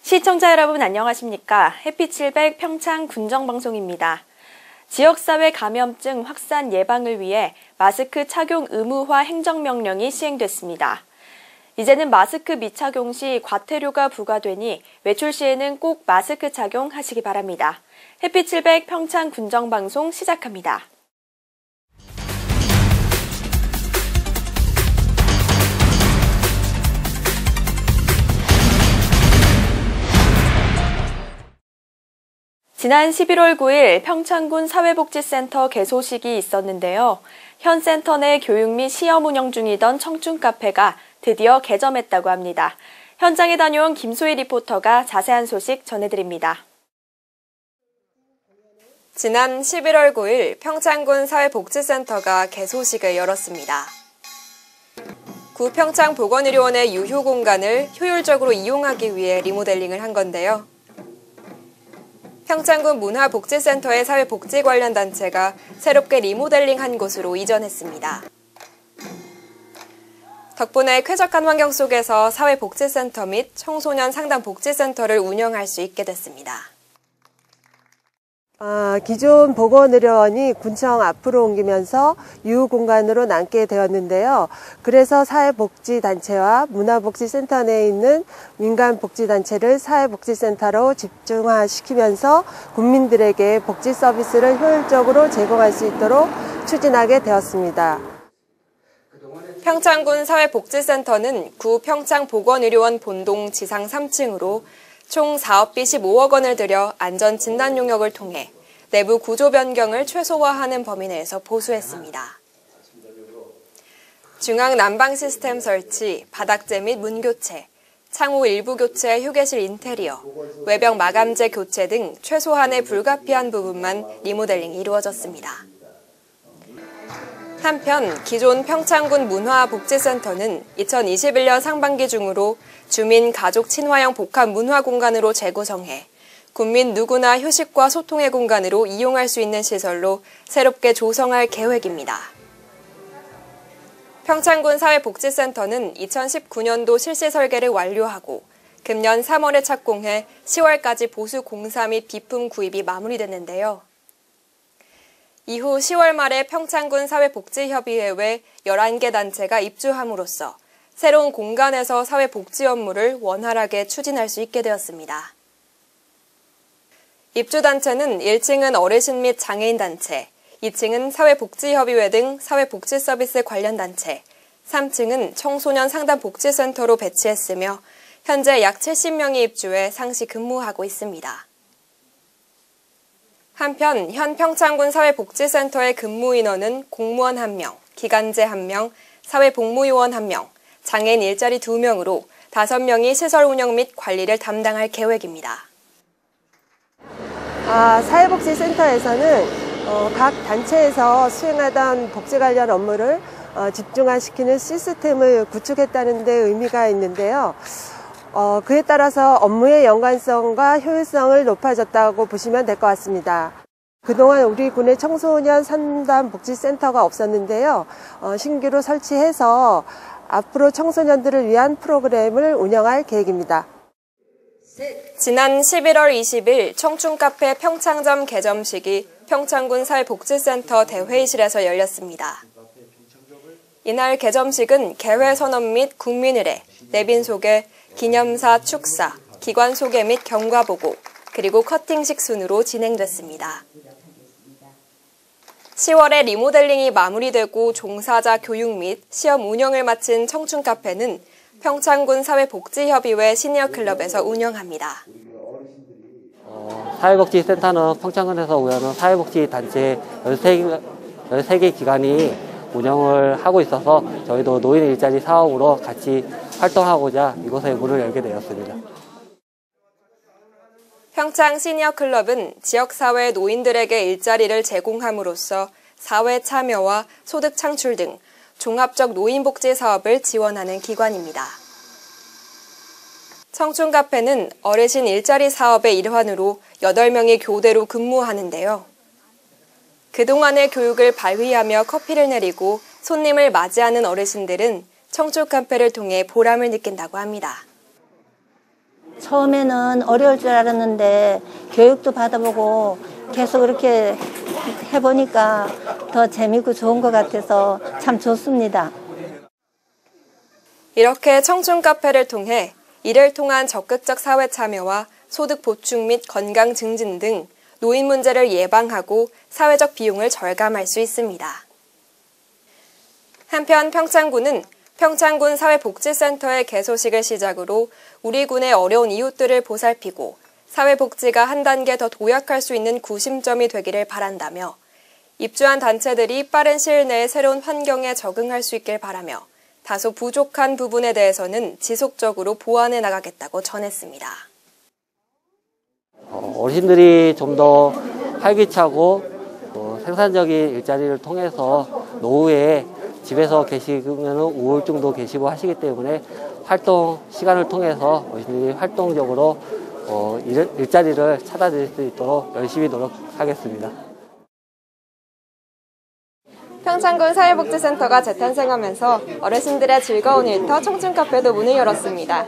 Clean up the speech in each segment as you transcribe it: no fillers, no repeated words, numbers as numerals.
시청자 여러분 안녕하십니까? 햇빛700 평창 군정방송입니다. 지역사회 감염증 확산 예방을 위해 마스크 착용 의무화 행정명령이 시행됐습니다. 이제는 마스크 미착용 시 과태료가 부과되니 외출 시에는 꼭 마스크 착용하시기 바랍니다. 햇빛700 평창 군정방송 시작합니다. 지난 11월 9일 평창군 사회복지센터 개소식이 있었는데요. 현 센터 내 교육 및 시험 운영 중이던 청춘 카페가 드디어 개점했다고 합니다. 현장에 다녀온 김소희 리포터가 자세한 소식 전해드립니다. 지난 11월 9일 평창군 사회복지센터가 개소식을 열었습니다. 구 평창보건의료원의 유휴 공간을 효율적으로 이용하기 위해 리모델링을 한 건데요. 평창군 문화복지센터의 사회복지 관련 단체가 새롭게 리모델링한 곳으로 이전했습니다. 덕분에 쾌적한 환경 속에서 사회복지센터 및 청소년 상담복지센터를 운영할 수 있게 됐습니다. 기존 보건의료원이 군청 앞으로 옮기면서 유휴공간으로 남게 되었는데요. 그래서 사회복지단체와 문화복지센터 내에 있는 민간복지단체를 사회복지센터로 집중화시키면서 국민들에게 복지 서비스를 효율적으로 제공할 수 있도록 추진하게 되었습니다. 평창군 사회복지센터는 구 평창보건의료원 본동 지상 3층으로 총 사업비 15억 원을 들여 안전진단 용역을 통해 내부 구조 변경을 최소화하는 범위 내에서 보수했습니다. 중앙 난방 시스템 설치, 바닥재 및 문 교체, 창호 일부 교체, 휴게실 인테리어, 외벽 마감재 교체 등 최소한의 불가피한 부분만 리모델링이 이루어졌습니다. 한편 기존 평창군 문화복지센터는 2021년 상반기 중으로 주민 가족 친화형 복합 문화 공간으로 재구성해 국민 누구나 휴식과 소통의 공간으로 이용할 수 있는 시설로 새롭게 조성할 계획입니다. 평창군 사회복지센터는 2019년도 실시 설계를 완료하고 금년 3월에 착공해 10월까지 보수 공사 및 비품 구입이 마무리됐는데요. 이후 10월 말에 평창군 사회복지협의회 외 11개 단체가 입주함으로써 새로운 공간에서 사회복지 업무를 원활하게 추진할 수 있게 되었습니다. 입주단체는 1층은 어르신 및 장애인 단체, 2층은 사회복지협의회 등 사회복지 서비스 관련 단체, 3층은 청소년 상담복지센터로 배치했으며 현재 약 70명이 입주해 상시 근무하고 있습니다. 한편 현 평창군 사회복지센터의 근무 인원은 공무원 1명, 기간제 1명, 사회복무요원 1명, 장애인 일자리 2명으로 5명이 시설 운영 및 관리를 담당할 계획입니다. 사회복지센터에서는 각 단체에서 수행하던 복지 관련 업무를 집중화시키는 시스템을 구축했다는 데 의미가 있는데요. 그에 따라서 업무의 연관성과 효율성을 높아졌다고 보시면 될 것 같습니다. 그동안 우리 군에 청소년 상담복지센터가 없었는데요. 신규로 설치해서 앞으로 청소년들을 위한 프로그램을 운영할 계획입니다. 지난 11월 20일 청춘카페 평창점 개점식이 평창군 사회복지센터 대회의실에서 열렸습니다. 이날 개점식은 개회 선언 및 국민의례, 내빈 소개, 기념사 축사, 기관 소개 및 경과 보고, 그리고 커팅식 순으로 진행됐습니다. 10월에 리모델링이 마무리되고 종사자 교육 및 시험 운영을 마친 청춘카페는 평창군 사회복지협의회 시니어클럽에서 운영합니다. 사회복지센터는 평창군에서 운영하는 사회복지단체 13개 기관이 운영을 하고 있어서 저희도 노인 일자리 사업으로 같이 활동하고자 이곳에 문을 열게 되었습니다. 평창 시니어클럽은 지역사회 노인들에게 일자리를 제공함으로써 사회 참여와 소득 창출 등 종합적 노인복지 사업을 지원하는 기관입니다. 청춘카페는 어르신 일자리 사업의 일환으로 8명이 교대로 근무하는데요. 그동안의 교육을 발휘하며 커피를 내리고 손님을 맞이하는 어르신들은 청춘카페를 통해 보람을 느낀다고 합니다. 처음에는 어려울 줄 알았는데 교육도 받아보고 계속 이렇게 해보니까 더 재미있고 좋은 것 같아서 참 좋습니다. 이렇게 청춘 카페를 통해 이를 통한 적극적 사회 참여와 소득 보충 및 건강 증진 등 노인 문제를 예방하고 사회적 비용을 절감할 수 있습니다. 한편 평창군은 평창군 사회복지센터의 개소식을 시작으로 우리 군의 어려운 이웃들을 보살피고 사회복지가 한 단계 더 도약할 수 있는 구심점이 되기를 바란다며 입주한 단체들이 빠른 시일 내에 새로운 환경에 적응할 수 있길 바라며 다소 부족한 부분에 대해서는 지속적으로 보완해 나가겠다고 전했습니다. 어르신들이 좀 더 활기차고 생산적인 일자리를 통해서 노후에 집에서 계시면 우울증도 계시고 하시기 때문에 활동 시간을 통해서 어르신들이 활동적으로 일자리를 찾아낼 수 있도록 열심히 노력하겠습니다. 평창군 사회복지센터가 재탄생하면서 어르신들의 즐거운 일터 청춘카페도 문을 열었습니다.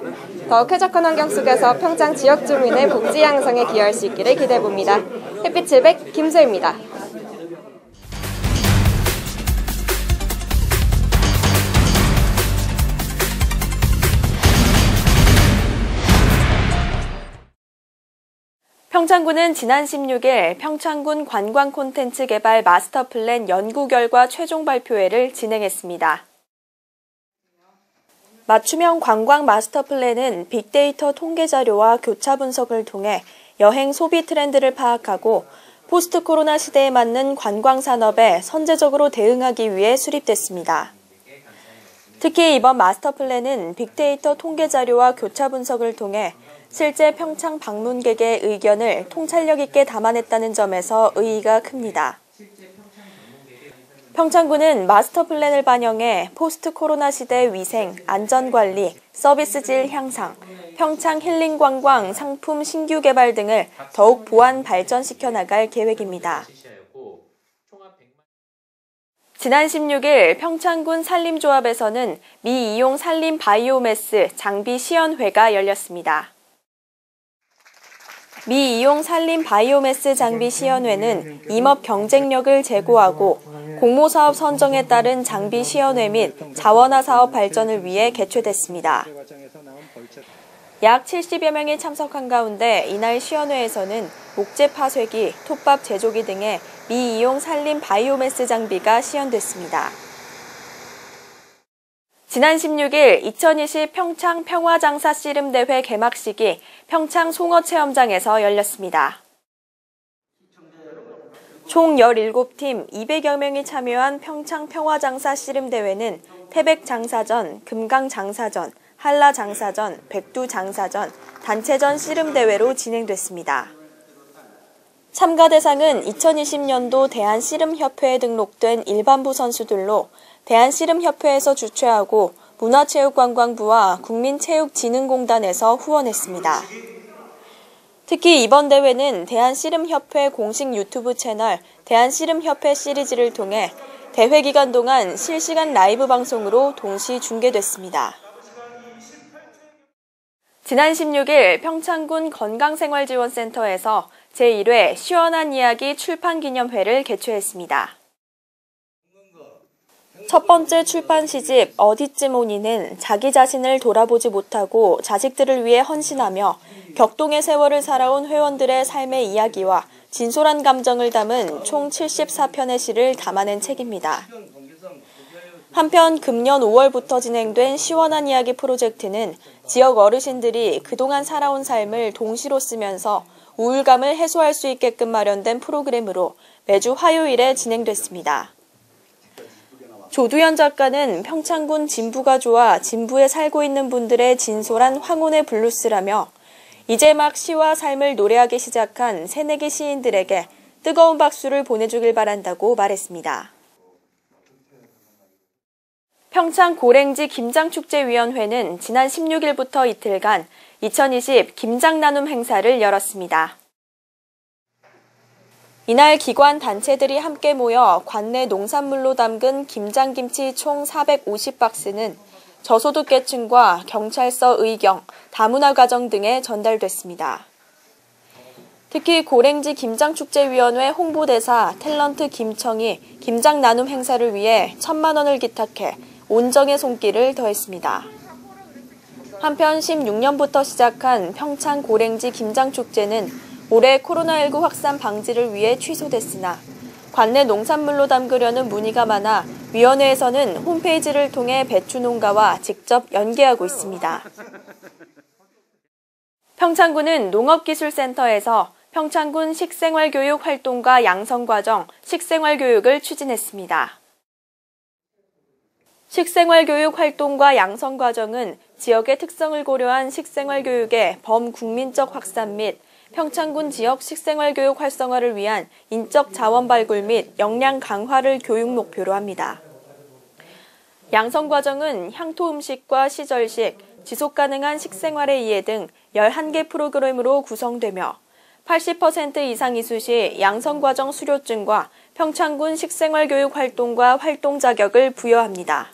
더욱 쾌적한 환경 속에서 평창 지역 주민의 복지 향상에 기여할 수 있기를 기대해봅니다. 햇빛 700 김소희입니다. 평창군은 지난 16일 평창군 관광 콘텐츠 개발 마스터 플랜 연구 결과 최종 발표회를 진행했습니다. 맞춤형 관광 마스터 플랜은 빅데이터 통계 자료와 교차 분석을 통해 여행 소비 트렌드를 파악하고 포스트 코로나 시대에 맞는 관광 산업에 선제적으로 대응하기 위해 수립됐습니다. 특히 이번 마스터 플랜은 빅데이터 통계 자료와 교차 분석을 통해 실제 평창 방문객의 의견을 통찰력 있게 담아냈다는 점에서 의의가 큽니다. 평창군은 마스터 플랜을 반영해 포스트 코로나 시대 위생, 안전관리, 서비스 질 향상, 평창 힐링 관광 상품 신규 개발 등을 더욱 보완 발전시켜 나갈 계획입니다. 지난 16일 평창군 산림조합에서는 미이용 산림 바이오매스 장비 시연회가 열렸습니다. 미이용 산림 바이오매스 장비 시연회는 임업 경쟁력을 제고하고 공모사업 선정에 따른 장비 시연회 및 자원화 사업 발전을 위해 개최됐습니다. 약 70여 명이 참석한 가운데 이날 시연회에서는 목재 파쇄기, 톱밥 제조기 등의 미이용 산림 바이오매스 장비가 시연됐습니다. 지난 16일 2020 평창 평화장사 씨름대회 개막식이 평창 송어체험장에서 열렸습니다. 총 17팀 200여 명이 참여한 평창 평화장사 씨름대회는 태백장사전, 금강장사전, 한라장사전, 백두장사전, 단체전 씨름대회로 진행됐습니다. 참가 대상은 2020년도 대한씨름협회에 등록된 일반부 선수들로 대한씨름협회에서 주최하고 문화체육관광부와 국민체육진흥공단에서 후원했습니다. 특히 이번 대회는 대한씨름협회 공식 유튜브 채널 대한씨름협회 시리즈를 통해 대회 기간 동안 실시간 라이브 방송으로 동시 중계됐습니다. 지난 16일 평창군 건강생활지원센터에서 제1회 시원한 이야기 출판기념회를 개최했습니다. 첫 번째 출판 시집 어디쯤 오니는 자기 자신을 돌아보지 못하고 자식들을 위해 헌신하며 격동의 세월을 살아온 회원들의 삶의 이야기와 진솔한 감정을 담은 총 74편의 시를 담아낸 책입니다. 한편 금년 5월부터 진행된 시원한 이야기 프로젝트는 지역 어르신들이 그동안 살아온 삶을 동시로 쓰면서 우울감을 해소할 수 있게끔 마련된 프로그램으로 매주 화요일에 진행됐습니다. 조두현 작가는 평창군 진부가 좋아 진부에 살고 있는 분들의 진솔한 황혼의 블루스라며 이제 막 시와 삶을 노래하기 시작한 새내기 시인들에게 뜨거운 박수를 보내주길 바란다고 말했습니다. 평창 고랭지 김장축제위원회는 지난 16일부터 이틀간 2020 김장나눔 행사를 열었습니다. 이날 기관 단체들이 함께 모여 관내 농산물로 담근 김장김치 총 450박스는 저소득계층과 경찰서 의경, 다문화가정 등에 전달됐습니다. 특히 고랭지 김장축제위원회 홍보대사 탤런트 김청이 김장 나눔 행사를 위해 1,000만 원을 기탁해 온정의 손길을 더했습니다. 한편 16년부터 시작한 평창 고랭지 김장축제는 올해 코로나19 확산 방지를 위해 취소됐으나 관내 농산물로 담그려는 문의가 많아 위원회에서는 홈페이지를 통해 배추 농가와 직접 연계하고 있습니다. 평창군은 농업기술센터에서 평창군 식생활교육 활동과 양성과정 식생활교육을 추진했습니다. 식생활교육 활동과 양성과정은 지역의 특성을 고려한 식생활교육의 범국민적 확산 및 평창군 지역 식생활교육 활성화를 위한 인적 자원 발굴 및 역량 강화를 교육 목표로 합니다. 양성과정은 향토 음식과 시절식, 지속가능한 식생활의 이해 등 11개 프로그램으로 구성되며 80% 이상 이수 시 양성과정 수료증과 평창군 식생활교육 활동과 활동 자격을 부여합니다.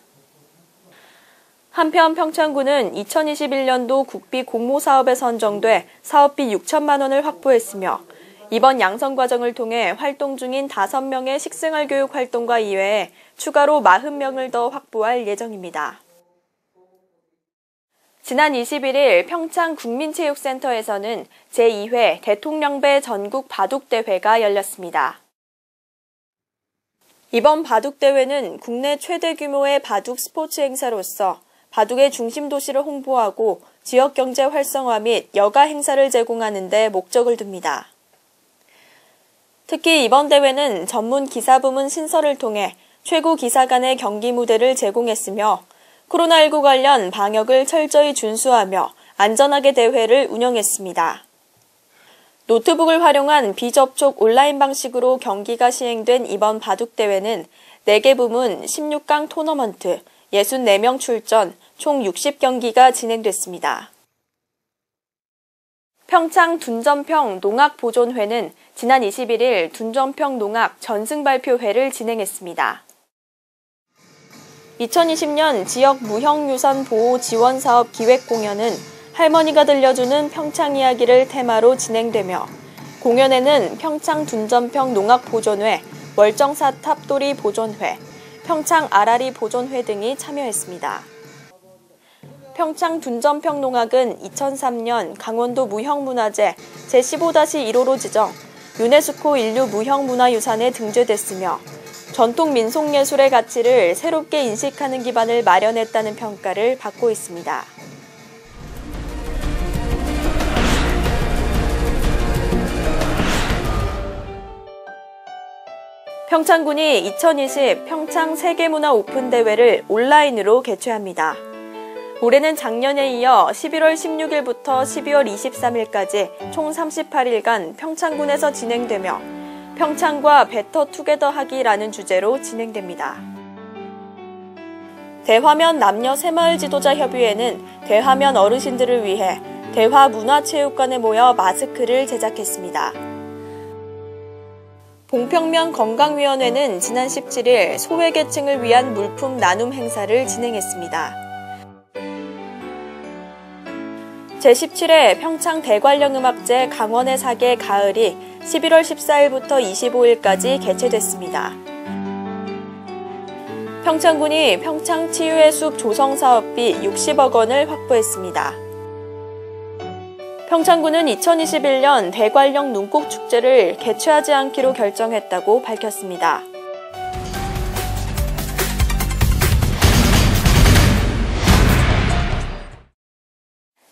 한편 평창군은 2021년도 국비 공모사업에 선정돼 사업비 6천만 원을 확보했으며 이번 양성과정을 통해 활동 중인 5명의 식생활교육 활동가 이외에 추가로 40명을 더 확보할 예정입니다. 지난 21일 평창국민체육센터에서는 제2회 대통령배 전국 바둑대회가 열렸습니다. 이번 바둑대회는 국내 최대 규모의 바둑 스포츠 행사로서 바둑의 중심 도시를 홍보하고 지역 경제 활성화 및 여가 행사를 제공하는 데 목적을 둡니다. 특히 이번 대회는 전문 기사 부문 신설을 통해 최고 기사 간의 경기 무대를 제공했으며 코로나19 관련 방역을 철저히 준수하며 안전하게 대회를 운영했습니다. 노트북을 활용한 비접촉 온라인 방식으로 경기가 시행된 이번 바둑대회는 4개 부문 16강 토너먼트, 64명 출전, 총 60경기가 진행됐습니다. 평창 둔전평 농악보존회는 지난 21일 둔전평 농악 전승발표회를 진행했습니다. 2020년 지역 무형유산 보호 지원 사업 기획 공연은 할머니가 들려주는 평창 이야기를 테마로 진행되며 공연에는 평창 둔전평 농악보존회, 월정사탑 도리 보존회, 평창 아라리 보존회 등이 참여했습니다. 평창 둔전평 농악은 2003년 강원도 무형문화재 제15-1호로 지정, 유네스코 인류 무형문화유산에 등재됐으며 전통 민속예술의 가치를 새롭게 인식하는 기반을 마련했다는 평가를 받고 있습니다. 평창군이 2020 평창 세계문화 오픈대회를 온라인으로 개최합니다. 올해는 작년에 이어 11월 16일부터 12월 23일까지 총 38일간 평창군에서 진행되며 평창과 베터 투게더 하기라는 주제로 진행됩니다. 대화면 남녀 새마을 지도자 협의회는 대화면 어르신들을 위해 대화문화체육관에 모여 마스크를 제작했습니다. 봉평면 건강위원회는 지난 17일 소외계층을 위한 물품 나눔 행사를 진행했습니다. 제17회 평창 대관령음악제 강원의 사계 가을이 11월 14일부터 25일까지 개최됐습니다. 평창군이 평창 치유의 숲 조성 사업비 60억 원을 확보했습니다. 평창군은 2021년 대관령 눈꽃축제를 개최하지 않기로 결정했다고 밝혔습니다.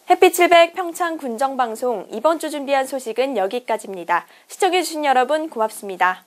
햇빛700 평창 군정방송 이번 주 준비한 소식은 여기까지입니다. 시청해주신 여러분 고맙습니다.